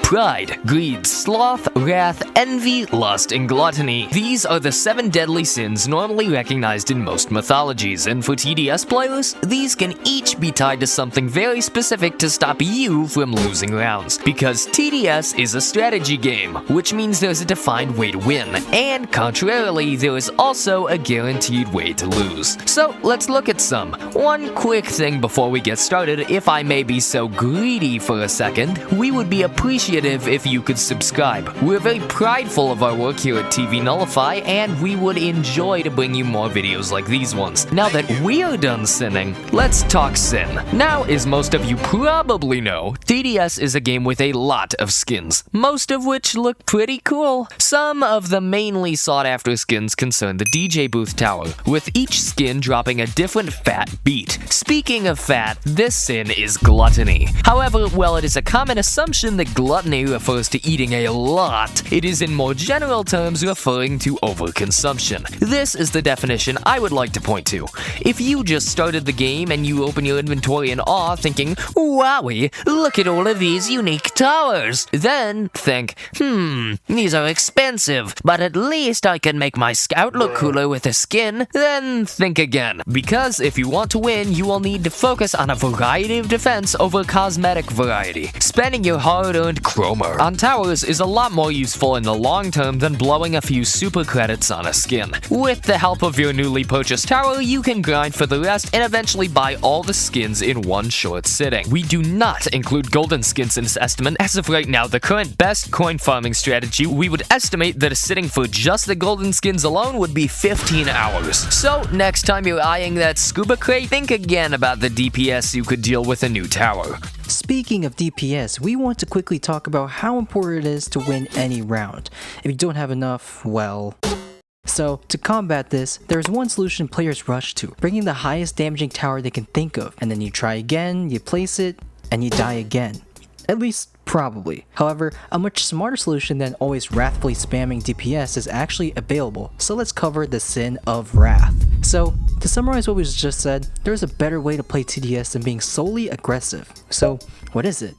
pride, greed, sloth, wrath, envy, lust, and gluttony. These are the 7 deadly sins normally recognized in most mythologies, and for TDS players, these can each be tied to something very specific to stop you from losing rounds. Because TDS is a strategy game, which means there's a defined way to win, and contrarily, there is also a guaranteed way to lose. So let's look at some. One quick thing before we get started, if I may be so greedy for a second, we would be appreciative if you could subscribe. We're very prideful of our work here at TV Nullify, and we would enjoy to bring you more videos like these ones. Now that we're done sinning, let's talk sin. Now, as most of you probably know, TDS is a game with a lot of skins, most of which look pretty cool. Some of the mainly sought after skins concern the DJ booth tower, with each skin dropping a different fat beat. Speaking of fat, this sin is gluttony. However, while it is a common assumption that gluttony refers to eating a lot, it is in more general terms referring to overconsumption. This is the definition I would like to point to. If you just started the game and you open your inventory in awe thinking, wowie, look at all of these unique towers, then think, these are expensive, but at least I can make my scout look cooler with a skin, then think again. Because if you want to win, you will need to focus on a variety of defense over cosmetic variety. Spending your hard-earned chromer on towers is a lot more useful in the long term than blowing a few super credits on a skin. With the help of your newly purchased tower, you can grind for the rest and eventually buy all the skins in one short sitting. We do not include golden skins in this estimate. As of right now, the current best coin farming strategy, we would estimate that a sitting for just the golden skins alone would be 15 hours. So next time you're eyeing that scuba crate, think again about the DPS you could deal with a new tower. Speaking of DPS, we want to quickly talk about how important it is to win any round. If you don't have enough, well... So, to combat this, there is one solution players rush to, bringing the highest damaging tower they can think of, and then you try again, you place it, and you die again. At least, probably. However, a much smarter solution than always wrathfully spamming DPS is actually available, so let's cover the sin of wrath. So, to summarize what we just said, there is a better way to play TDS than being solely aggressive. So, what is it?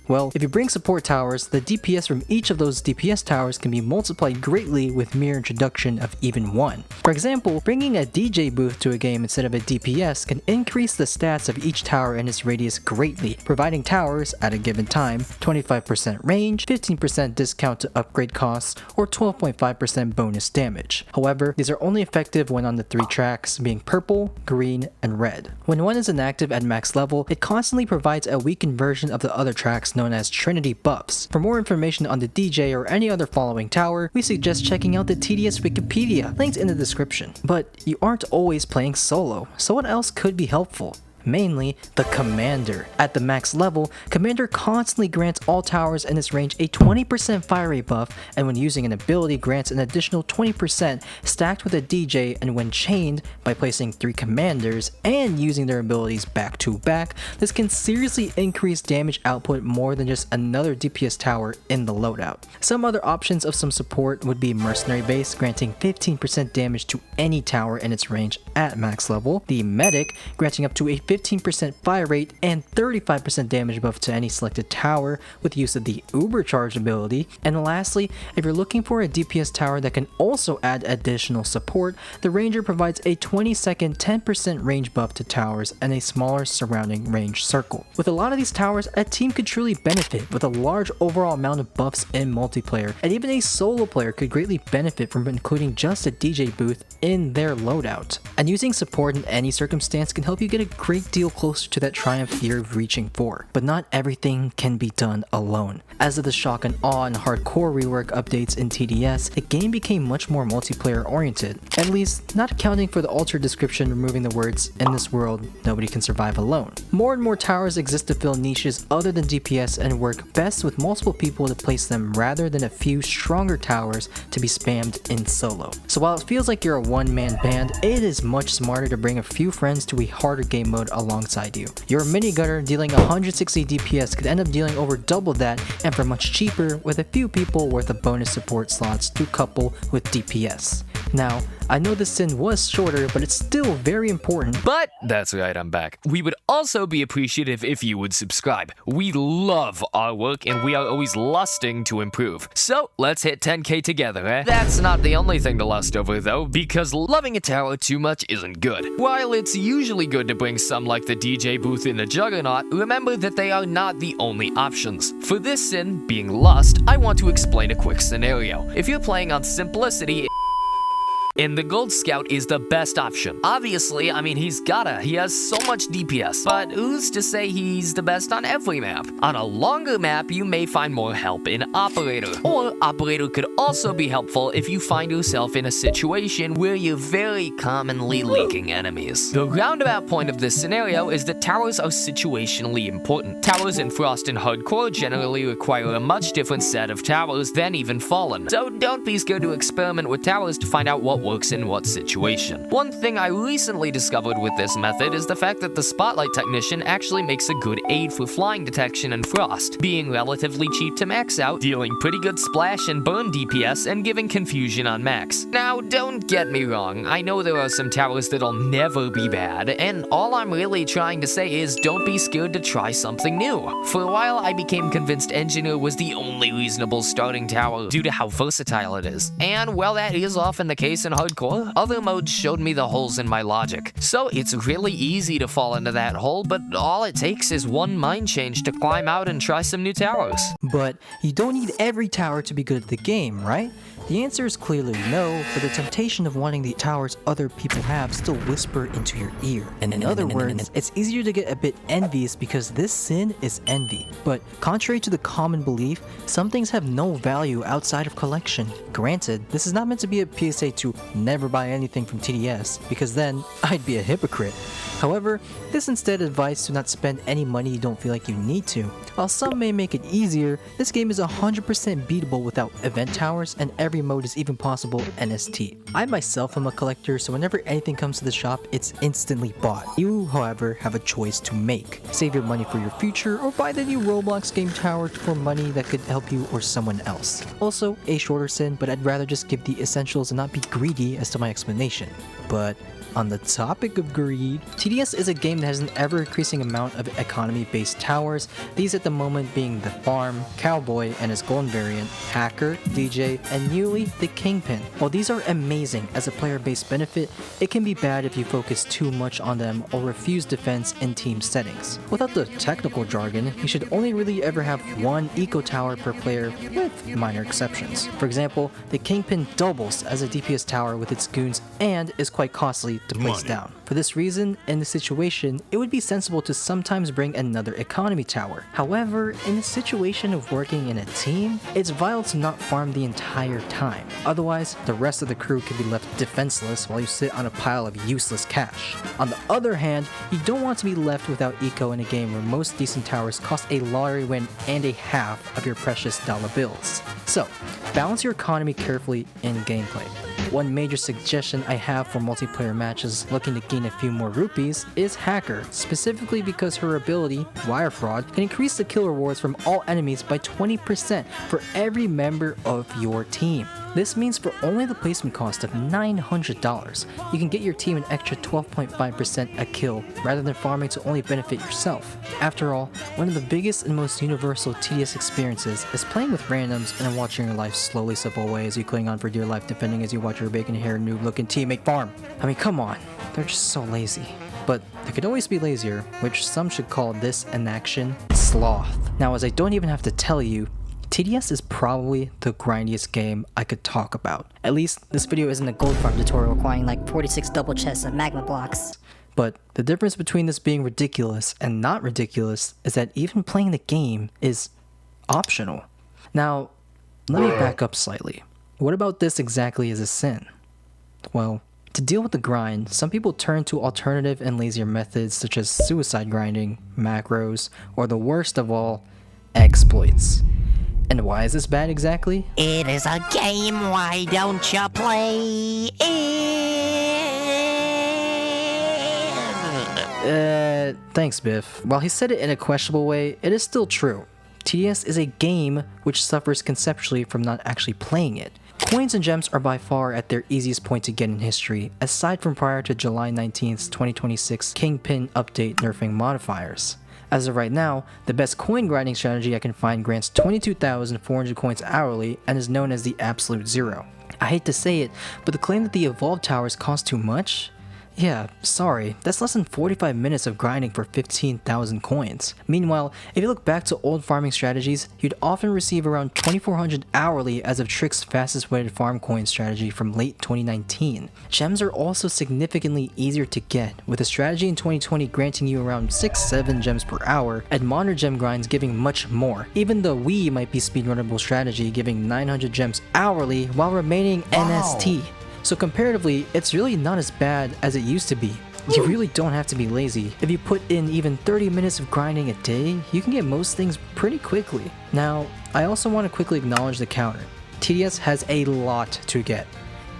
Well, if you bring support towers, the DPS from each of those DPS towers can be multiplied greatly with mere introduction of even one. For example, bringing a DJ booth to a game instead of a DPS can increase the stats of each tower in its radius greatly, providing towers, at a given time, 25% range, 15% discount to upgrade costs, or 12.5% bonus damage. However, these are only effective when on the 3 tracks, being purple, green, and red. When one is inactive at max level, it constantly provides a weakened version of the other tracks known as Trinity buffs. For more information on the DJ or any other following tower, we suggest checking out the TDS Wikipedia, linked in the description. But you aren't always playing solo, so what else could be helpful? Mainly, the Commander. At the max level, Commander constantly grants all towers in its range a 20% fire rate buff, and when using an ability grants an additional 20% stacked with a DJ, and when chained by placing 3 Commanders and using their abilities back to back, this can seriously increase damage output more than just another DPS tower in the loadout. Some other options of some support would be Mercenary Base, granting 15% damage to any tower in its range at max level, the Medic, granting up to a 15% fire rate and 35% damage buff to any selected tower with use of the Uber Charge ability, and lastly, if you're looking for a DPS tower that can also add additional support, the Ranger provides a 20-second 10% range buff to towers and a smaller surrounding range circle. With a lot of these towers, a team could truly benefit with a large overall amount of buffs in multiplayer, and even a solo player could greatly benefit from including just a DJ booth in their loadout. And using support in any circumstance can help you get a great deal closer to that triumph you're reaching for. But not everything can be done alone. As of the shock and awe and hardcore rework updates in TDS, the game became much more multiplayer oriented, at least not accounting for the altered description removing the words, "in this world, nobody can survive alone." More and more towers exist to fill niches other than DPS and work best with multiple people to place them rather than a few stronger towers to be spammed in solo. So while it feels like you're a one-man band, it is much smarter to bring a few friends to a harder game mode alongside you. Your minigunner dealing 160 DPS could end up dealing over double that and for much cheaper with a few people worth of bonus support slots to couple with DPS. Now, I know this sin was shorter, but it's still very important. But that's right, I'm back. We would also be appreciative if you would subscribe. We love our work and we are always lusting to improve. So let's hit 10k together, eh? That's not the only thing to lust over though, because loving a tower too much isn't good. While it's usually good to bring some like the DJ booth in the Juggernaut, remember that they are not the only options. For this sin, being lust, I want to explain a quick scenario. If you're playing on simplicity, and the Gold Scout is the best option. Obviously, I mean, he has so much DPS, but who's to say he's the best on every map? On a longer map, you may find more help in Operator. Or Operator could also be helpful if you find yourself in a situation where you're very commonly leaking enemies. The roundabout point of this scenario is that towers are situationally important. Towers in Frost and Hardcore generally require a much different set of towers than even Fallen. So don't be scared to experiment with towers to find out what works in what situation. One thing I recently discovered with this method is the fact that the Spotlight Technician actually makes a good aid for flying detection in Frost, being relatively cheap to max out, dealing pretty good splash and burn DPS, and giving confusion on max. Now, don't get me wrong, I know there are some towers that'll never be bad, and all I'm really trying to say is don't be scared to try something new. For a while, I became convinced Engineer was the only reasonable starting tower due to how versatile it is. And while that is often the case in Hardcore, other modes showed me the holes in my logic. So it's really easy to fall into that hole, but all it takes is one mind change to climb out and try some new towers. But you don't need every tower to be good at the game, right? The answer is clearly no, but the temptation of wanting the towers other people have still whisper into your ear. And in other words, it's easier to get a bit envious because this sin is envy. But contrary to the common belief, some things have no value outside of collection. Granted, this is not meant to be a PSA to never buy anything from TDS, because then I'd be a hypocrite. However, this instead advises to not spend any money you don't feel like you need to. While some may make it easier, this game is 100% beatable without event towers, and every mode is even possible NST. I myself am a collector, so whenever anything comes to the shop, it's instantly bought. You, however, have a choice to make. Save your money for your future, or buy the new Roblox game tower for money that could help you or someone else. Also, a shorter sin, but I'd rather just give the essentials and not be greedy as to my explanation. But on the topic of greed, TDS is a game that has an ever-increasing amount of economy-based towers, these at the moment being the Farm, Cowboy and his golden variant, Hacker, DJ, and newly, the Kingpin. While these are amazing as a player-based benefit, it can be bad if you focus too much on them or refuse defense in team settings. Without the technical jargon, you should only really ever have one eco tower per player, with minor exceptions. For example, the Kingpin doubles as a DPS tower with its goons and is quite costly to place down. For this reason, in this situation, it would be sensible to sometimes bring another economy tower. However, in the situation of working in a team, it's vital to not farm the entire time. Otherwise, the rest of the crew can be left defenseless while you sit on a pile of useless cash. On the other hand, you don't want to be left without eco in a game where most decent towers cost a lottery win and a half of your precious dollar bills. So, balance your economy carefully in gameplay. One major suggestion I have for multiplayer matches looking to gain a few more rupees is Hacker, specifically because her ability, Wire Fraud, can increase the kill rewards from all enemies by 20% for every member of your team. This means for only the placement cost of $900, you can get your team an extra 12.5% a kill rather than farming to only benefit yourself. After all, one of the biggest and most universal TDS experiences is playing with randoms and watching your life slowly slip away as you cling on for dear life defending as you watch your bacon-haired noob-looking teammate farm. I mean, come on, they're just so lazy. But they could always be lazier, which some should call this an action sloth. Now, as I don't even have to tell you, TDS is probably the grindiest game I could talk about. At least, this video isn't a gold farm tutorial requiring like 46 double chests of magma blocks. But the difference between this being ridiculous and not ridiculous is that even playing the game is optional. Now, let me back up slightly. What about this exactly is a sin? Well, to deal with the grind, some people turn to alternative and lazier methods such as suicide grinding, macros, or the worst of all, exploits. And why is this bad exactly? It is a game, why don't you play it? Thanks, Biff. While he said it in a questionable way, it is still true. TDS is a game which suffers conceptually from not actually playing it. Coins and gems are by far at their easiest point to get in history, aside from prior to July 19th, 2026 Kingpin update nerfing modifiers. As of right now, the best coin grinding strategy I can find grants 22,400 coins hourly and is known as the Absolute Zero. I hate to say it, but the claim that the evolved towers cost too much? Yeah, sorry, that's less than 45 minutes of grinding for 15,000 coins. Meanwhile, if you look back to old farming strategies, you'd often receive around 2,400 hourly as of Trick's fastest weighted farm coin strategy from late 2019. Gems are also significantly easier to get, with a strategy in 2020 granting you around 6-7 gems per hour, and modern gem grinds giving much more, even the Wii might be speedrunnable strategy giving 900 gems hourly while remaining NST. So comparatively, it's really not as bad as it used to be. You really don't have to be lazy. If you put in even 30 minutes of grinding a day, you can get most things pretty quickly. Now, I also want to quickly acknowledge the counter. TDS has a lot to get.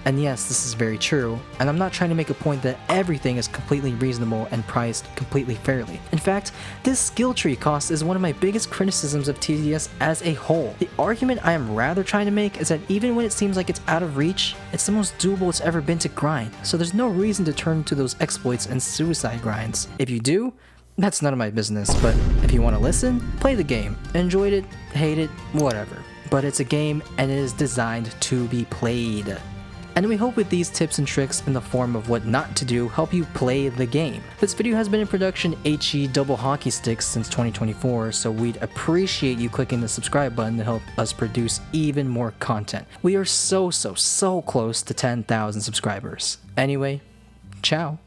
And yes, this is very true, and I'm not trying to make a point that everything is completely reasonable and priced completely fairly. In fact, this skill tree cost is one of my biggest criticisms of TDS as a whole. The argument I am rather trying to make is that even when it seems like it's out of reach, it's the most doable it's ever been to grind, so there's no reason to turn to those exploits and suicide grinds. If you do, that's none of my business, but if you want to listen, play the game. Enjoyed it, hate it, whatever. But it's a game and it is designed to be played. And we hope with these tips and tricks in the form of what not to do help you play the game. This video has been in production HE double hockey sticks since 2024, so we'd appreciate you clicking the subscribe button to help us produce even more content. We are so close to 10,000 subscribers. Anyway, ciao.